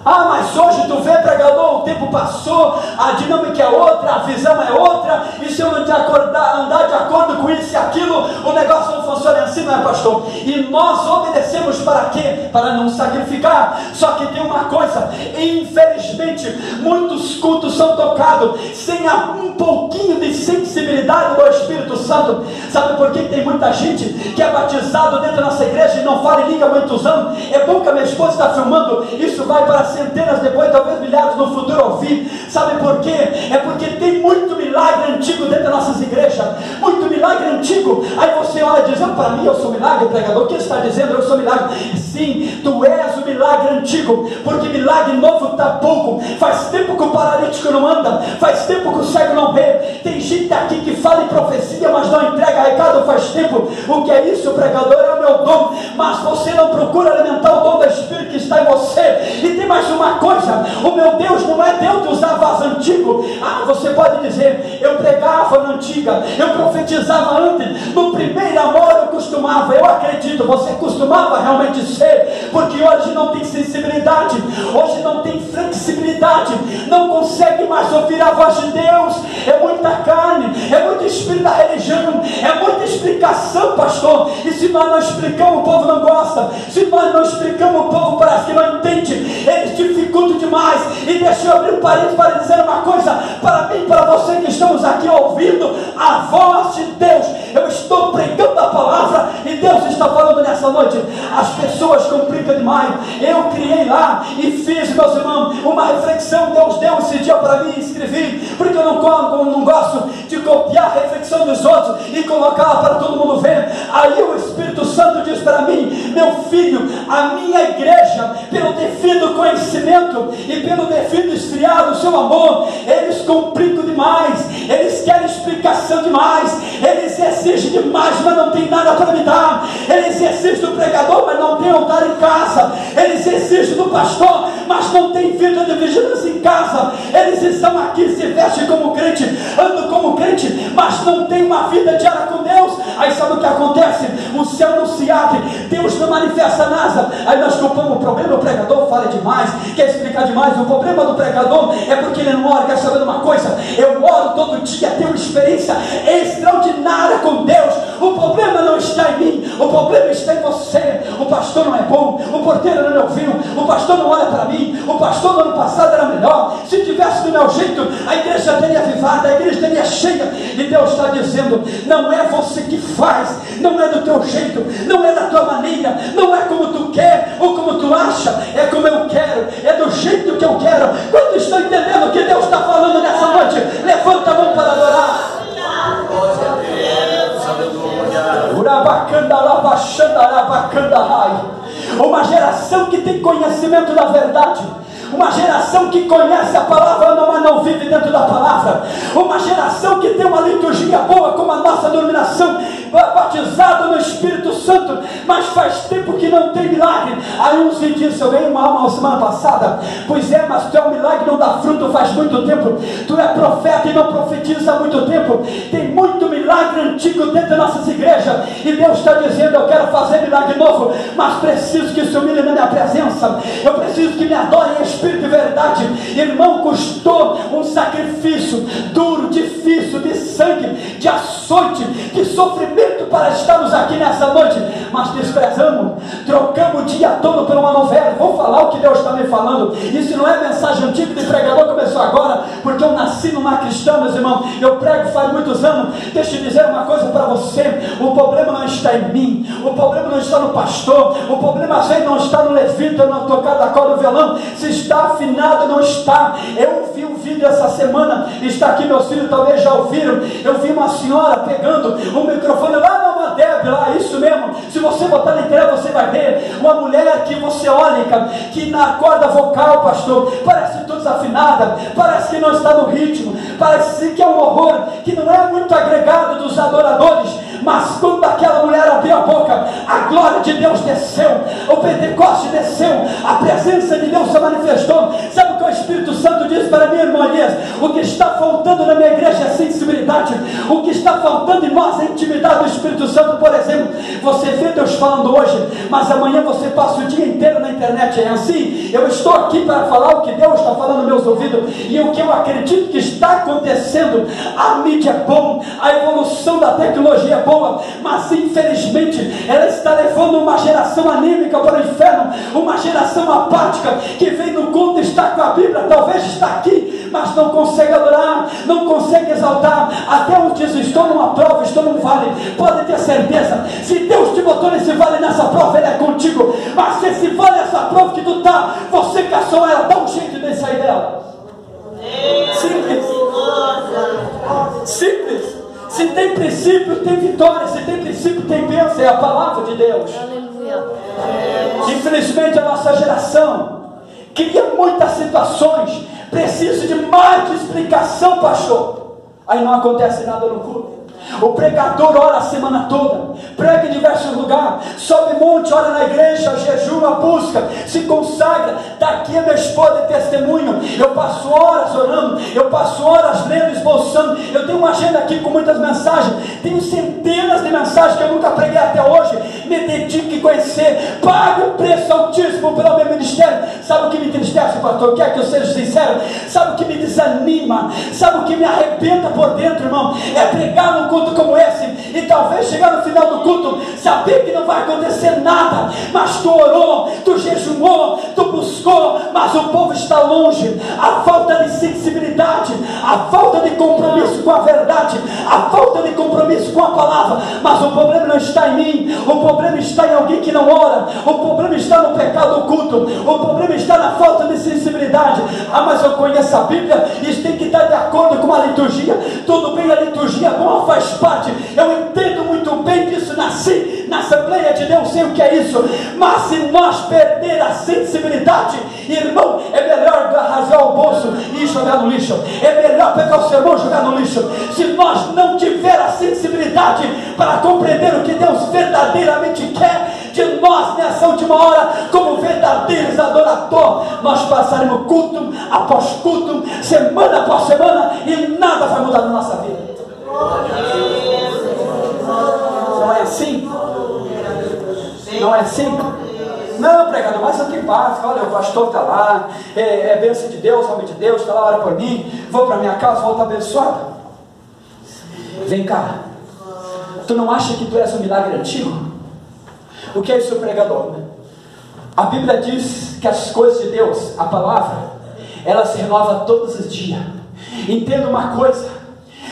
Ah, mas hoje tu vê, pregador, o tempo passou, a dinâmica é outra, a visão é outra, e se eu não te andar de acordo preocupado com isso e aquilo, o negócio não funciona assim, não é, pastor? E nós obedecemos para quê? Para não sacrificar. Só que tem uma coisa, infelizmente, muitos cultos são tocados sem um pouquinho de sensibilidade do Espírito Santo. Sabe por que tem muita gente que é batizado dentro da nossa igreja e não fala em língua há muitos anos? É bom que a minha esposa está filmando, isso vai para centenas, depois talvez milhares no futuro ouvir. Sabe por quê? É porque tem muito milagre antigo dentro das nossas igrejas, muito milagre antigo. Aí você olha e diz: para mim eu sou milagre, pregador. O que está dizendo? Eu sou milagre. Sim, tu és o milagre antigo, porque milagre novo está pouco. Faz tempo que o paralítico não anda, faz tempo que o cego não vê. Tem gente aqui que fala em profecia, mas não entrega recado faz tempo. O que é isso, pregador? É o meu dom. Mas você não procura alimentar o dom do Espírito que está em você. E tem mais uma coisa: o meu Deus não é Deus de usar vaso antigo. Você pode dizer: eu pregava na antiga, eu profetizava antes, no primeiro amor eu costumava. Eu acredito, você costumava realmente ser, porque hoje não tem sensibilidade, hoje não tem flexibilidade, não consegue mais ouvir a voz de Deus. É muita carne, é muito espírito da religião, é muita explicação, pastor. E se nós não explicamos, o povo não gosta. Se nós não explicamos, o povo parece que não entende. Eles dificultam demais. E deixa eu abrir um parênteses para dizer uma coisa para mim, para você que estamos aqui ouvindo a voz de Deus. Eu estou pregando a palavra e Deus está falando nessa noite. As pessoas complicam demais. Eu criei lá e fiz, meus irmãos, uma reflexão. Deus deu esse dia para mim e escrevi, porque eu não gosto de copiar a reflexão dos outros e colocar para todo mundo ver. Aí o Espírito Santo diz para mim: meu filho, a minha igreja, pelo devido conhecimento e pelo devido esfriado do seu amor, eles complicam demais, eles querem explicação demais, eles exigem demais, mas não tem nada para me dar. Eles exigem do pregador, mas não tem altar em casa. Eles exigem do pastor, mas não tem vida de vigilância em casa. Eles estão aqui, se vestem como crente, andam como crente, mas não tem uma vida diária com Deus. Aí sabe o que acontece? O céu não se abre, Deus não manifesta nada. Aí nós culpamos o problema do pregador, fala demais, quer explicar demais. O problema do pregador é porque ele não ora. Quer saber de uma coisa? Eu oro todo dia, tenho uma experiência extraordinária com Deus. O problema não está em mim, o problema está em você. O pastor não é bom, o porteiro não me ouviu, o pastor não olha para mim, o pastor no ano passado era melhor. Se tivesse do meu jeito, a igreja teria avivada, a igreja teria cheia. E Deus está dizendo: não é você que faz, não é do teu jeito, não é da tua maneira, não é como tu quer ou como tu acha, é como eu quero, é do jeito que eu quero. Quando estou entendendo o que Deus está falando nessa noite, levanta a mão para adorar. Uma geração que tem conhecimento da verdade, uma geração que conhece a palavra, mas não vive dentro da palavra. Uma geração que tem uma liturgia boa, como a nossa denominação, batizado no Espírito Santo, mas faz tempo que não tem milagre. Aí uns me dizem: eu ganhei uma alma semana passada. Pois é, mas tu é um milagre, não dá fruto faz muito tempo. Tu é profeta e não profetiza há muito tempo. Tem muito milagre antigo dentro das nossas igrejas, e Deus está dizendo: eu quero fazer milagre novo, mas preciso que se humilhe na minha presença. Eu preciso que me adorem em espírito e verdade. Irmão, custou um sacrifício duro, difícil, de sangue, de açoite, de sofrimento para estarmos aqui nessa noite, mas desprezamos, trocamos o dia todo por uma novela. Vou falar o que Deus está me falando. Isso não é mensagem antiga de pregador, começou agora, porque eu nasci numa cristã, meus irmãos. Eu prego faz muitos anos. Deixa eu dizer uma coisa para você: o problema não está em mim, o problema não está no pastor, o problema às vezes não está no levita, no tocar da corda do violão, se está afinado, não está. Eu vi um vídeo essa semana, está aqui, meus filhos talvez já ouviram. Eu vi uma senhora pegando um microfone lá na Madeb, lá, isso mesmo. Se você botar na internet, você vai ver uma mulher que você olha, que na corda vocal, pastor, parece toda desafinada, parece que não está no ritmo, parece que é um horror, que não é muito agregado dos adoradores, mas quando aquela mulher abriu a boca, a glória de Deus desceu, o Pentecoste desceu, a presença de Deus se manifestou. Sabe o que o Espírito Santo diz para mim, irmão Elias? O que está faltando na minha igreja é sensibilidade, o que está faltando em nós é intimidade do Espírito Santo. Por exemplo, você vê Deus falando hoje, mas amanhã você passa o dia inteiro na internet. É assim? Eu estou aqui para falar o que Deus está falando nos meus ouvidos, e o que eu acredito que está acontecendo. A mídia é bom, a evolução da tecnologia é boa, mas infelizmente ela está levando uma geração anímica para o inferno, uma geração apática, que vem no culto, está com a Bíblia, talvez está aqui, mas não consegue adorar, não consegue exaltar. Até um diz: estou numa prova, estou num vale. Pode ter certeza, se Deus te botou nesse vale, nessa prova, Ele é contigo. Mas se esse vale, essa prova que tu está, você caçou ela, dá um jeito de sair dela. Simples. Simples. Se tem princípio, tem vitória. Se tem princípio, tem bênção. É a palavra de Deus. Aleluia. Infelizmente a nossa geração cria muitas situações, precisa de mais de explicação, pastor. Aí não acontece nada no culto. O pregador ora a semana toda, prega em diversos lugares, sobe monte, ora na igreja, jejuma, busca, se consagra. Daqui a minha esposa de testemunho. Eu passo horas orando, eu passo horas lendo, esboçando. Eu tenho uma agenda aqui com muitas mensagens, tenho centenas de mensagens que eu nunca preguei até hoje. Me dedico em conhecer, pago um preço altíssimo pelo meu ministério. Sabe o que me entristece, pastor? Quer que eu seja sincero? Sabe o que me desanima? Sabe o que me arrebenta por dentro, irmão? É pregar num culto como esse, e talvez chegar no final do culto, saber que não vai acontecer nada, mas tu orou, tu jejumou, tu buscou, mas o povo está longe. A falta de sensibilidade, a falta de compromisso com a verdade, a falta de compromisso com a palavra. Mas o problema não está em mim, o problema está em alguém que não ora, o problema está no pecado oculto, o problema está na falta de sensibilidade. Ah, mas eu conheço a Bíblia, isso tem que estar de acordo com a liturgia. Tudo bem, a liturgia é bom, faz parte, eu entendo muito bem disso, nasci na Assembleia de Deus, sei o que é isso. Mas se nós perder a sensibilidade, irmão, é melhor rasgar o bolso e jogar no lixo, é melhor pegar o sermão e jogar no lixo. Se nós não tiver a sensibilidade para compreender o que Deus verdadeiramente quer de nós nessa última hora, como verdadeiros adoradores, nós passaremos culto após culto, semana após semana, e nada vai mudar na nossa vida. Não é assim? Não é assim? Não, pregador, mas eu tenho paz. Olha, o pastor está lá, é bênção de Deus, homem de Deus, está lá, ora por mim, vou para minha casa, volto abençoado. Vem cá, tu não acha que tu és um milagre antigo? O que é isso, pregador? A Bíblia diz que as coisas de Deus, a palavra, ela se renova todos os dias. Entenda uma coisa: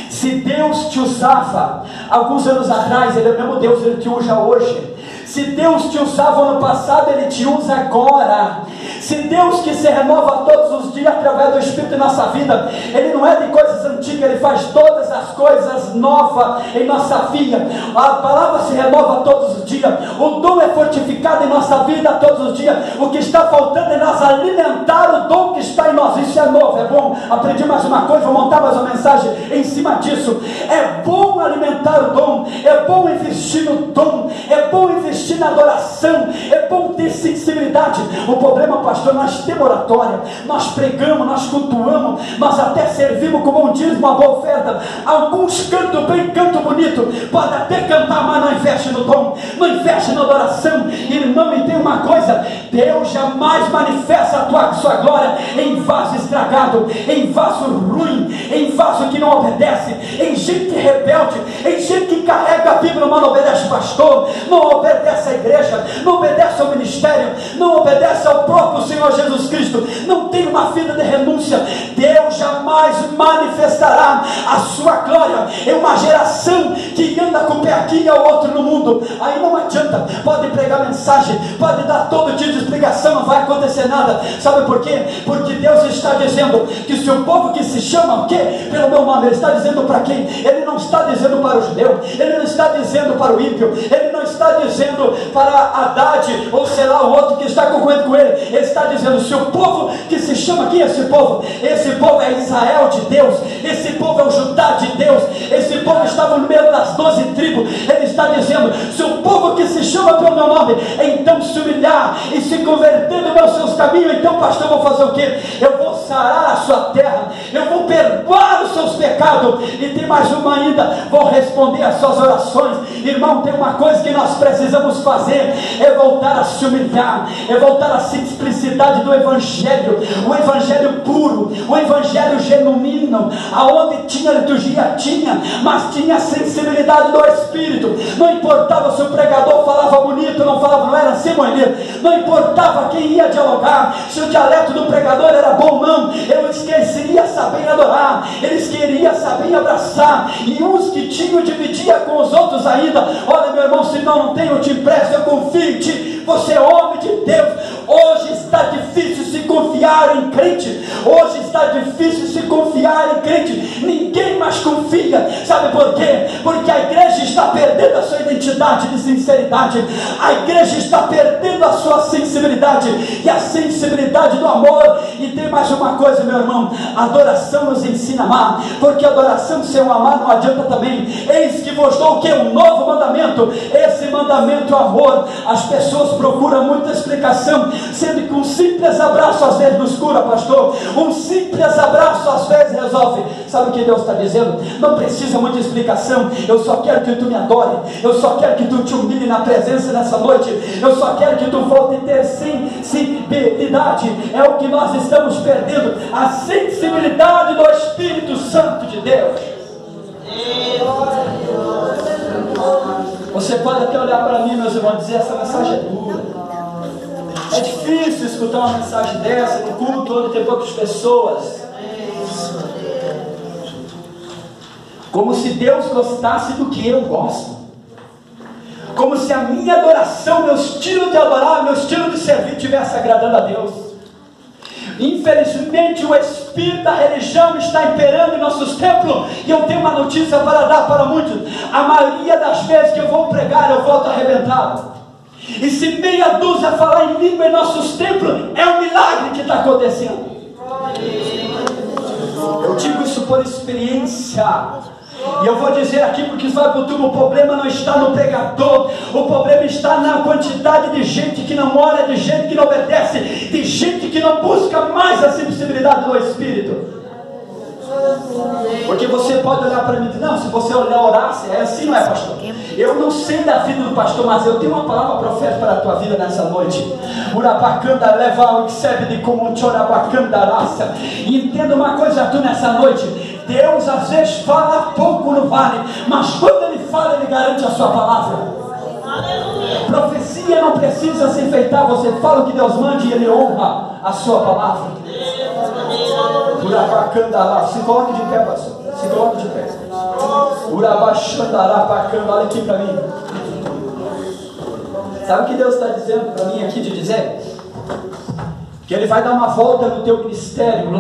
se Deus te usava alguns anos atrás, Ele é o mesmo Deus, Ele te usa hoje. Se Deus te usava ano passado, Ele te usa agora. Se Deus que se renova todos os dias através do Espírito em nossa vida, Ele não é de coisas antigas, Ele faz todas as coisas novas em nossa vida. A palavra se renova todos os dias, o dom é fortificado em nossa vida todos os dias. O que está faltando é nós alimentar o dom que está em nós. Isso é novo, é bom. Aprendi mais uma coisa, vou montar mais uma mensagem em cima disso. É bom alimentar o dom, é bom investir no dom, é bom investir na adoração, é bom ter sensibilidade. O problema, pastor, nós temos oratória, nós pregamos, nós cultuamos, nós até servimos com bom dízimo, uma boa oferta. Alguns cantam bem, cantam bonito, pode até cantar, mas não investe no dom, não investe na adoração. Irmão, me tem uma coisa: Deus jamais manifesta a sua glória em vaso estragado, em vaso ruim, em vaso que não obedece, em gente rebelde, em gente que carrega a Bíblia, mas não obedece o pastor, não obedece a igreja, não obedece ao ministério, não obedece ao próprio Senhor Jesus Cristo, não tem uma vida de renúncia. Deus jamais manifestará a sua glória em uma geração que anda com o pé aqui e o outro no mundo. Aí não adianta, pode pregar mensagem, pode dar todo tipo de explicação, não vai acontecer nada. Sabe por quê? Porque Deus está dizendo que se o povo que se chama o quê? Pelo meu nome, Ele está dizendo para quem? Ele não está dizendo para o judeu, Ele não está dizendo para o ímpio, Ele não está dizendo para Haddad, ou sei lá, o outro que está concorrendo com ele. Ele está dizendo: se o povo que se chama aqui, esse povo é Israel de Deus, esse povo é o Judá de Deus, esse povo estava no meio das 12 tribos. Ele está dizendo: se o povo que se chama pelo meu nome então se humilhar e se converter nos seus caminhos, então, pastor, eu vou fazer o quê? Eu vou sarar a sua terra, eu vou perdoar os seus pecados, e tem mais uma ainda, vou responder às suas orações. Irmão, tem uma coisa que nós precisamos fazer, é voltar a se humilhar, é voltar à simplicidade do Evangelho, o Evangelho puro, o Evangelho genuíno, aonde tinha liturgia, mas tinha a sensibilidade do Espírito. Não importava se o pregador falava bonito, não falava, não era assim, Moinir. Não importava quem ia dialogar, se o dialeto do pregador era bom ou não. Eles queriam saber adorar, eles queriam saber abraçar, e uns que tinham dividia com os outros ainda. Olha, meu irmão, se não tem, eu te empresto, eu confio em ti, você é homem de Deus. Hoje está difícil se confiar em crente, hoje está difícil se confiar em crente, ninguém mais confia. Sabe por quê? Porque a igreja está perdendo a sua identidade de sinceridade, a igreja está perdendo a sua sensibilidade e a sensibilidade do amor. E tem mais uma coisa, meu irmão: a adoração nos ensina a amar, porque a adoração sem o amar não adianta também. Eis que vos dou o que? Um novo mandamento, esse mandamento é o amor. As pessoas procuram muita explicação, sendo que um simples abraço às vezes nos cura, pastor. Um simples abraço às vezes resolve. Sabe o que Deus está dizendo? Não precisa muita explicação. Eu só quero que tu me adore, eu só quero que tu te humilhe na presença nessa noite, eu só quero que tu volte a ter sensibilidade. É o que nós estamos perdendo, a sensibilidade do Espírito Santo de Deus. Você pode até olhar para mim, meus irmãos, e dizer: essa mensagem é dura, é difícil escutar uma mensagem dessa no culto onde tem poucas pessoas. Como se Deus gostasse do que eu gosto, como se a minha adoração, meu estilo de adorar, meu estilo de servir estivesse agradando a Deus. Infelizmente o espírito da religião está imperando em nossos templos, e eu tenho uma notícia para dar para muitos: a maioria das vezes que eu vou pregar, eu volto arrebentado. E se meia dúzia falar em língua em nossos templos, é um milagre que está acontecendo. Eu digo isso por experiência, e eu vou dizer aqui porque vai para o tubo: o problema não está no pregador, o problema está na quantidade de gente que não ora, de gente que não obedece, de gente que não busca mais a sensibilidade do Espírito. Porque você pode olhar para mim e dizer: não, se você olhar, orar, é assim, não é, pastor? Eu não sei da vida do pastor, mas eu tenho uma palavra profética para a tua vida nessa noite. Urabacanda leva o que serve de comum, chorabacanda raça. E entenda uma coisa, tu nessa noite: Deus às vezes fala pouco no vale, mas quando Ele fala, Ele garante a sua palavra. Aleluia. Profecia não precisa se enfeitar, você fala o que Deus manda e Ele honra a sua palavra. Urabacanda, se coloque de pé, pastor, se coloque de pé. Urabacanda, olha aqui para mim. Sabe o que Deus está dizendo para mim aqui de dizer? Que Ele vai dar uma volta no teu ministério.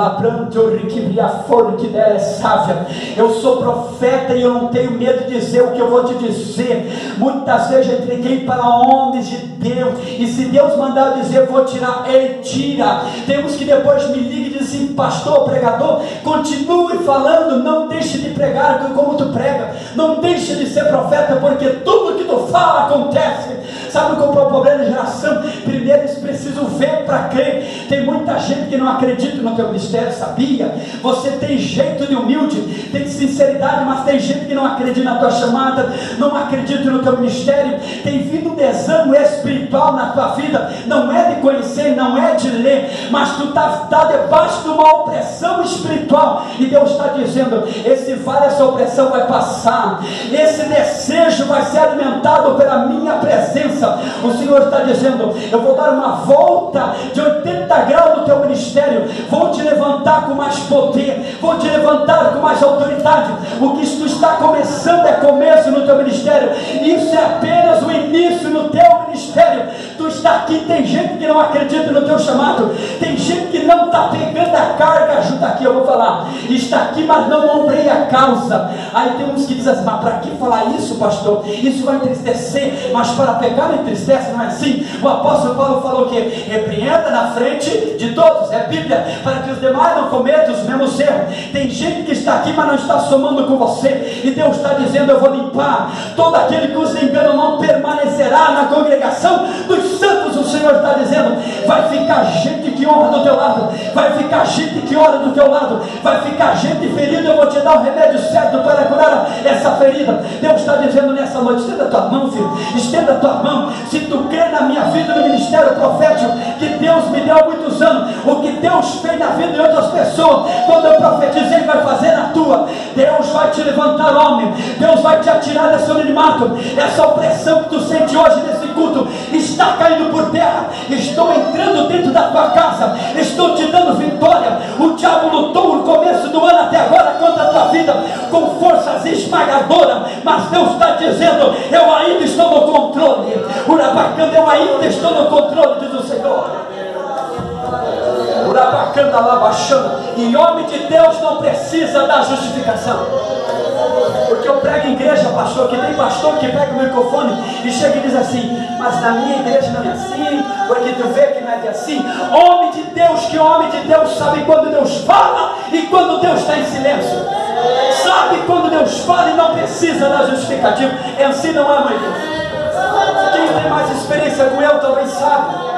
Eu sou profeta e eu não tenho medo de dizer o que eu vou te dizer. Muitas vezes eu entreguei para homens de Deus, e se Deus mandar eu dizer, eu vou tirar, Ele tira. Temos que depois me ligar e dizer: pastor, pregador, continue falando, não deixe de pregar como tu prega, não deixe de ser profeta, porque tudo que tu fala acontece. Sabe qual é o problema da geração? Primeiro eles precisam ver para crer. Tem muita gente que não acredita no teu ministério, sabia? Você tem jeito de humilde, tem sinceridade, mas tem gente que não acredita na tua chamada, não acredita no teu ministério. Tem vindo um desânimo espiritual na tua vida, não é de conhecer, não é de ler, mas tu está debaixo de uma opressão espiritual, e Deus está dizendo: esse vale, essa opressão vai passar, esse desejo vai ser alimentado pela minha presença. O Senhor está dizendo: eu vou dar uma volta de 80 graus no teu ministério, vou te levantar com mais poder, vou te levantar com mais autoridade. O que tu está começando é começo no teu ministério, isso é apenas o início no teu ministério. Tu tu está aqui, tem gente que não acredita no teu chamado, tem gente que não está pegando a carga, ajuda aqui, eu vou falar, está aqui, mas não ombreia a causa. Aí tem uns que dizem assim, mas para que falar isso, pastor? Isso vai entristecer, mas para pegar não entristece, não é assim? O apóstolo Paulo falou que repreenda na frente de todos, é Bíblia, para que os demais não cometam os mesmos erros. Tem gente que está aqui, mas não está somando com você, e Deus está dizendo, eu vou limpar todo aquele que os engana, não permanecerá na congregação dos santos. O Senhor está dizendo, vai ficar gente que honra do teu lado, vai ficar gente que ora do teu lado, vai ficar gente ferida, eu vou te dar o remédio certo para curar essa ferida. Deus está dizendo nessa noite, estenda a tua mão, filho, estenda a tua mão. Se tu crê na minha vida, no ministério profético que Deus me deu há muitos anos, o que Deus fez na vida de outras pessoas, quando eu profetizei, vai fazer na tua. Deus vai te levantar, homem, Deus vai te atirar desse anonimato. Essa opressão que tu sente hoje nesse culto está caindo por terra. Estou entrando dentro da tua casa, estou te dando vitória. O diabo lutou no começo do ano até agora contra a tua vida com forças esmagadoras, mas Deus está dizendo, eu ainda estou no controle. Urabacanda, eu ainda estou no controle, diz o Senhor. Urabacanda lá baixando. E homem de Deus não precisa da justificação. Porque eu prego em igreja, pastor, que tem pastor que pega o microfone e chega e diz assim, mas na minha igreja não é assim, porque tu vê que não é assim. Homem de Deus, que homem de Deus sabe quando Deus fala e quando Deus está em silêncio. Sabe quando Deus fala e não precisa da justificativa. É assim, não é, mãe? Quem tem mais experiência com eu talvez sabe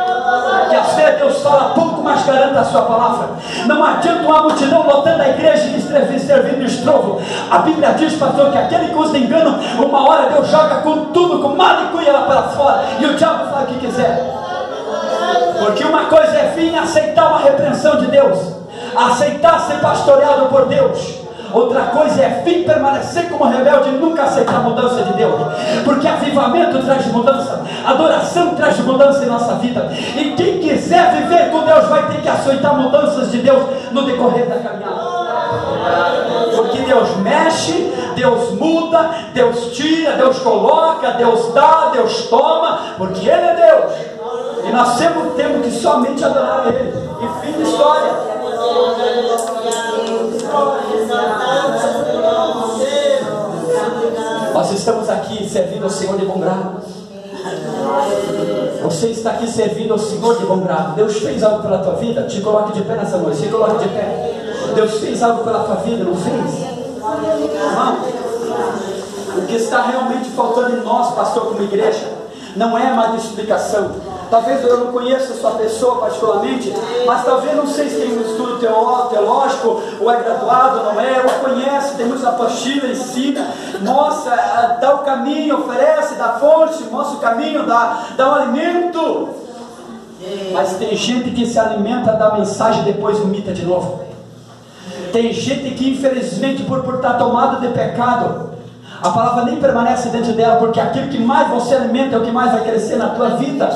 que às vezes Deus fala pouco, mas garanta a sua palavra. Não adianta uma multidão lotando a igreja e servindo de estrovo. A Bíblia diz, pastor, que aquele que os engana, uma hora Deus joga com tudo, com malicuia lá para fora, e o diabo faz o que quiser. Porque uma coisa é vir aceitar uma repreensão de Deus, aceitar ser pastoreado por Deus. Outra coisa é vir permanecer como rebelde e nunca aceitar a mudança de Deus. Porque avivamento traz mudança, adoração traz mudança em nossa vida. E quem quiser viver com Deus vai ter que aceitar mudanças de Deus no decorrer da caminhada. Porque Deus mexe, Deus muda, Deus tira, Deus coloca, Deus dá, Deus toma, porque Ele é Deus. E nós temos que somente adorar Ele. E fim de história. Nós estamos aqui servindo ao Senhor de bom grado. Você está aqui servindo ao Senhor de bom grado. Deus fez algo pela tua vida? Te coloque de pé nessa noite. Se coloque de pé. Deus fez algo pela tua vida, não fez? Não. O que está realmente faltando em nós, pastor, como igreja, não é mais explicação. Talvez eu não conheça a sua pessoa particularmente, mas talvez não sei se tem um estudo teológico, ou é graduado, não é, ou conhece, tem muita apostila, ensina, mostra, dá o caminho, oferece, dá fonte, mostra o caminho, dá um alimento. Mas tem gente que se alimenta da mensagem e depois vomita de novo. Tem gente que infelizmente por estar tomado de pecado, a palavra nem permanece dentro dela, porque aquilo que mais você alimenta é o que mais vai crescer na tua vida.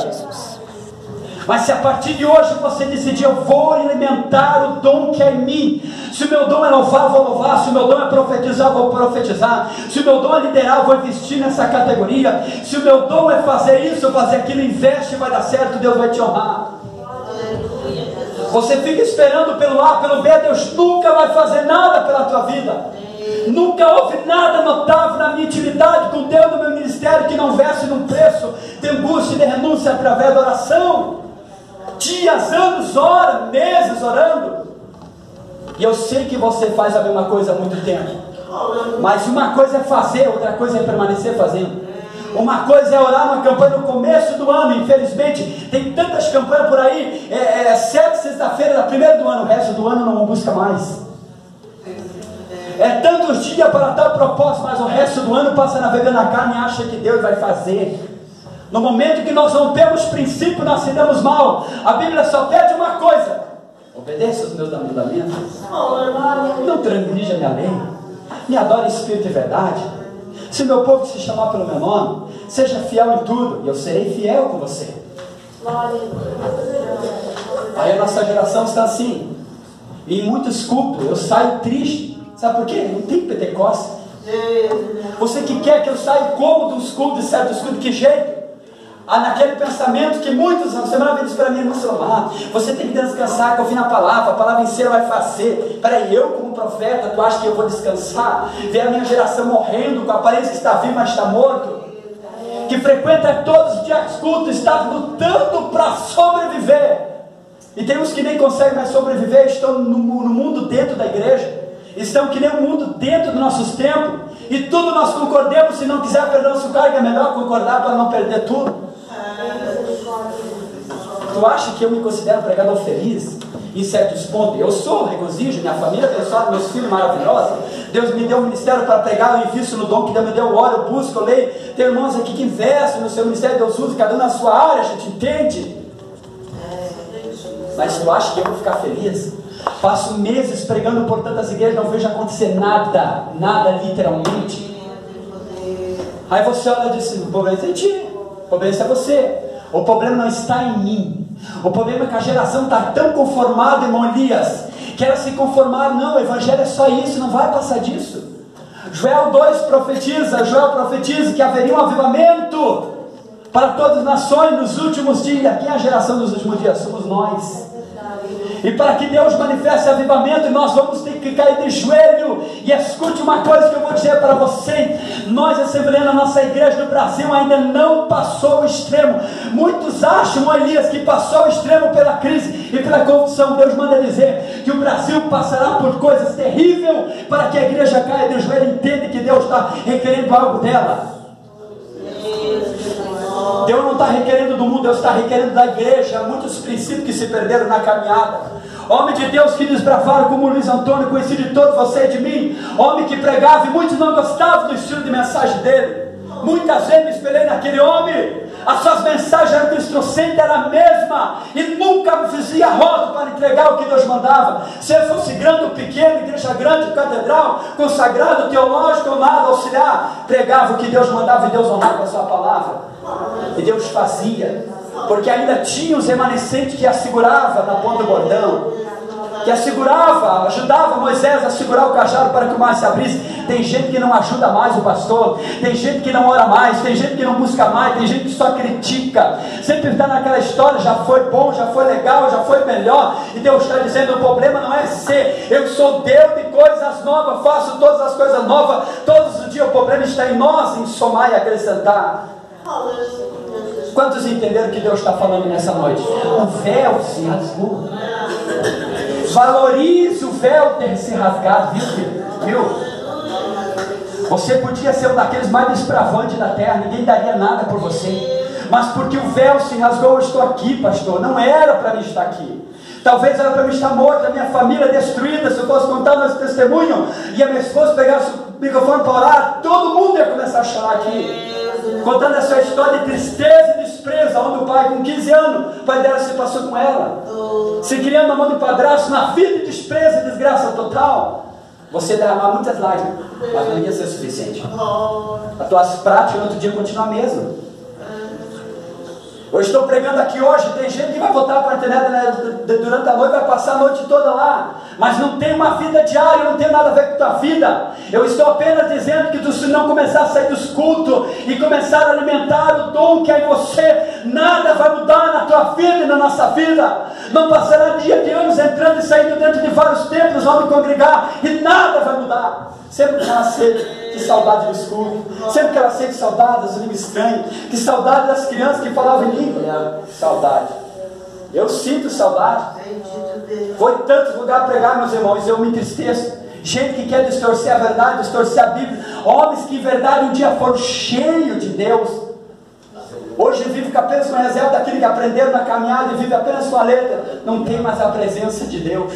Mas se a partir de hoje você decidir, eu vou alimentar o dom que é em mim. Se o meu dom é louvar, vou louvar. Se o meu dom é profetizar, vou profetizar. Se o meu dom é liderar, vou investir nessa categoria. Se o meu dom é fazer isso, fazer aquilo, investe, vai dar certo, Deus vai te honrar. Você fica esperando pelo A, pelo B, Deus nunca vai fazer nada pela tua vida. Nunca houve nada notável na minha intimidade com Deus, no meu ministério, que não viesse num preço de angústia e de renúncia através da oração. Dias, anos, horas, meses orando. E eu sei que você faz a mesma coisa há muito tempo. Mas uma coisa é fazer, outra coisa é permanecer fazendo. Uma coisa é orar uma campanha no começo do ano. Infelizmente, tem tantas campanhas por aí. 7 sexta-feira da primeira do ano, o resto do ano não busca mais. É tantos dias para tal propósito, mas o resto do ano passa navegando na carne e acha que Deus vai fazer. No momento que nós rompemos princípio, nós se damos mal. A Bíblia só pede uma coisa: obedeça os meus mandamentos, não transgrija a minha lei, me adore em espírito e verdade. Se o meu povo se chamar pelo meu nome, seja fiel em tudo, e eu serei fiel com você. Aí a nossa geração está assim. E em muitos cultos eu saio triste. Sabe por quê? Não tem Pentecostes. Você que quer que eu saia como dos cultos, de certos cultos, que jeito? naquele pensamento que muitos, na semana vem diz para mim, irmão Selomar, você tem que descansar, que eu vi na palavra, a palavra vencer vai fazer. Peraí, eu como profeta, tu acha que eu vou descansar? Ver a minha geração morrendo, com a aparência que está vivo, mas está morto, que frequenta todos os dias cultos, está lutando para sobreviver, e tem uns que nem conseguem mais sobreviver, estão no mundo dentro da igreja, estão que nem o mundo dentro dos nossos tempos, e tudo nós concordemos. Se não quiser perder o seu cargo, é melhor concordar para não perder tudo. Tu acha que eu me considero pregador feliz? Em certos pontos, eu sou, regozijo, minha família abençoada, meus filhos maravilhosos. Deus me deu um ministério para pregar, eu invisto no dom que Deus me deu, eu oro, eu busco, eu leio. Tem irmãos aqui que investem no seu ministério, Deus usa, cada um na sua área, a gente entende. Mas tu acha que eu vou ficar feliz? Passo meses pregando por tantas igrejas, não vejo acontecer nada, nada literalmente. Aí você olha e diz assim, o problema é ti, o problema é você. O problema não está em mim. O problema é que a geração está tão conformada, irmão Elias, que ela se conformar. Não, o evangelho é só isso, não vai passar disso. Joel 2 Joel profetiza que haveria um avivamento para todas as nações nos últimos dias. Quem é a geração dos últimos dias? Somos nós. E para que Deus manifeste avivamento, nós vamos ter que cair de joelho. E escute uma coisa que eu vou dizer para você: nós, Assembleia, na nossa igreja do Brasil, ainda não passou o extremo. Muitos acham, Elias, que passou o extremo pela crise e pela corrupção. Deus manda dizer que o Brasil passará por coisas terríveis, para que a igreja caia de joelho e entenda que Deus está requerendo algo dela. Deus não está requerendo do mundo, Deus está requerendo da igreja. Muitos princípios que se perderam na caminhada. Homem de Deus que desbravaram, como Luiz Antônio, conhecido de todos você e de mim. Homem que pregava e muitos não gostavam do estilo de mensagem dele. Muitas vezes me espelhei naquele homem. As suas mensagens eram instrucentes, era a mesma, e nunca me fazia roto para entregar o que Deus mandava. Se eu fosse grande ou pequeno, igreja grande, catedral, consagrado, teológico ou nada, auxiliar, pregava o que Deus mandava e Deus honrava a sua palavra. E Deus fazia, porque ainda tinha os remanescentes que assegurava na ponta do bordão, que assegurava, ajudava Moisés a segurar o cajado para que o mar se abrisse. Tem gente que não ajuda mais o pastor, tem gente que não ora mais, tem gente que não busca mais, tem gente que só critica, sempre está naquela história, já foi bom, já foi legal, já foi melhor, e Deus está dizendo, o problema não é ser, eu sou Deus de coisas novas, faço todas as coisas novas, todos os dias. O problema está em nós, em somar e acrescentar. Quantos entenderam o que Deus está falando nessa noite? O véu se rasgou. Valorize o véu ter se rasgado, viu? Você podia ser um daqueles mais desbravantes da terra, ninguém daria nada por você, mas porque o véu se rasgou, eu estou aqui, pastor. Não era para mim estar aqui. Talvez era para mim estar morto, a minha família destruída. Se eu fosse contar nosso testemunho e a minha esposa pegasse o microfone para orar, todo mundo ia começar a chorar aqui, contando essa história de tristeza e desprezo, onde o pai com 15 anos, o pai dela se passou com ela, se criando na mão do padrasto, na vida de desprezo e desgraça total. Você derramar muitas lágrimas, mas não ia ser suficiente. As tuas práticas no outro dia continuam a mesma. Eu estou pregando aqui hoje, tem gente que vai voltar para a internet durante a noite, vai passar a noite toda lá, mas não tem uma vida diária, não tem nada a ver com a tua vida. Eu estou apenas dizendo que se não começar a sair dos cultos e começar a alimentar o dom que é em você, nada vai mudar na tua vida e na nossa vida. Não passará dia de anos entrando e saindo dentro de vários templos, vamos congregar, e nada vai mudar. Sempre que ela sente que saudade do escuro, sempre que ela sente saudade das línguas estranhas, que saudade das crianças que falavam em língua, saudade. Eu sinto saudade. Vou em tantos lugares pregar, meus irmãos, eu me entristeço. Gente que quer distorcer a verdade, distorcer a Bíblia. Homens que em verdade um dia foram cheios de Deus, hoje vive apenas com a reserva daquilo que aprenderam na caminhada e vive apenas com a letra. Não tem mais a presença de Deus.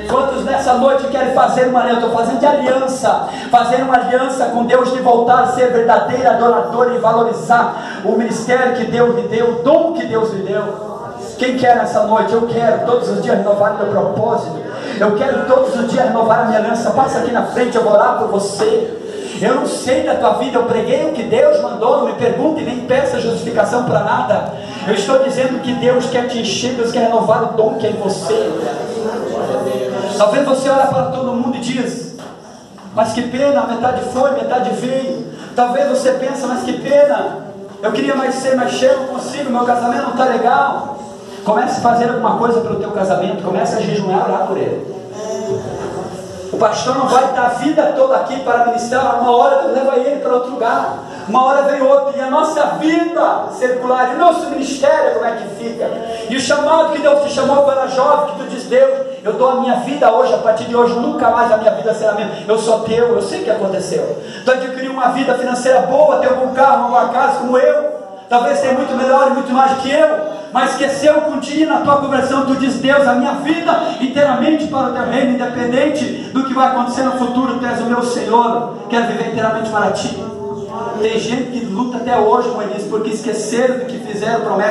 Quantos nessa noite querem fazer uma aliança? Estou fazendo de aliança, fazer uma aliança com Deus, de voltar a ser verdadeira adoradora e valorizar o ministério que Deus lhe deu, o dom que Deus lhe deu. Quem quer nessa noite? Eu quero todos os dias renovar meu propósito, eu quero todos os dias renovar a minha aliança. Passa aqui na frente, eu vou orar por você. Eu não sei da tua vida, eu preguei o que Deus mandou, não me pergunte e nem peça justificação para nada. Eu estou dizendo que Deus quer te encher, Deus quer renovar o dom que é em você. Talvez você olhe para todo mundo e diz, mas que pena, metade foi, metade veio. Talvez você pense, mas que pena, Eu queria ser mais cheio, não consigo, meu casamento não está legal. Comece a fazer alguma coisa pelo teu casamento, comece a jejuar e orar por ele. O pastor não vai estar a vida toda aqui para ministrar, uma hora Deus leva ele para outro lugar, uma hora vem outro, e a nossa vida circular, e o nosso ministério, como é que fica? E o chamado que Deus te chamou para jovem, que tu diz, Deus, eu dou a minha vida hoje, a partir de hoje, nunca mais a minha vida será minha, eu sou teu, eu sei o que aconteceu. Tu adquiriu uma vida financeira boa, teu bom carro, uma boa casa como eu, talvez tenha muito melhor e muito mais do que eu, mas esqueceu contigo na tua conversão, tu diz, Deus, a minha vida inteiramente para o teu reino, independente do que vai acontecer no futuro, tu és o meu Senhor, quero viver inteiramente para ti. Tem gente que luta até hoje com eles, porque esqueceram do que fizeram promessa.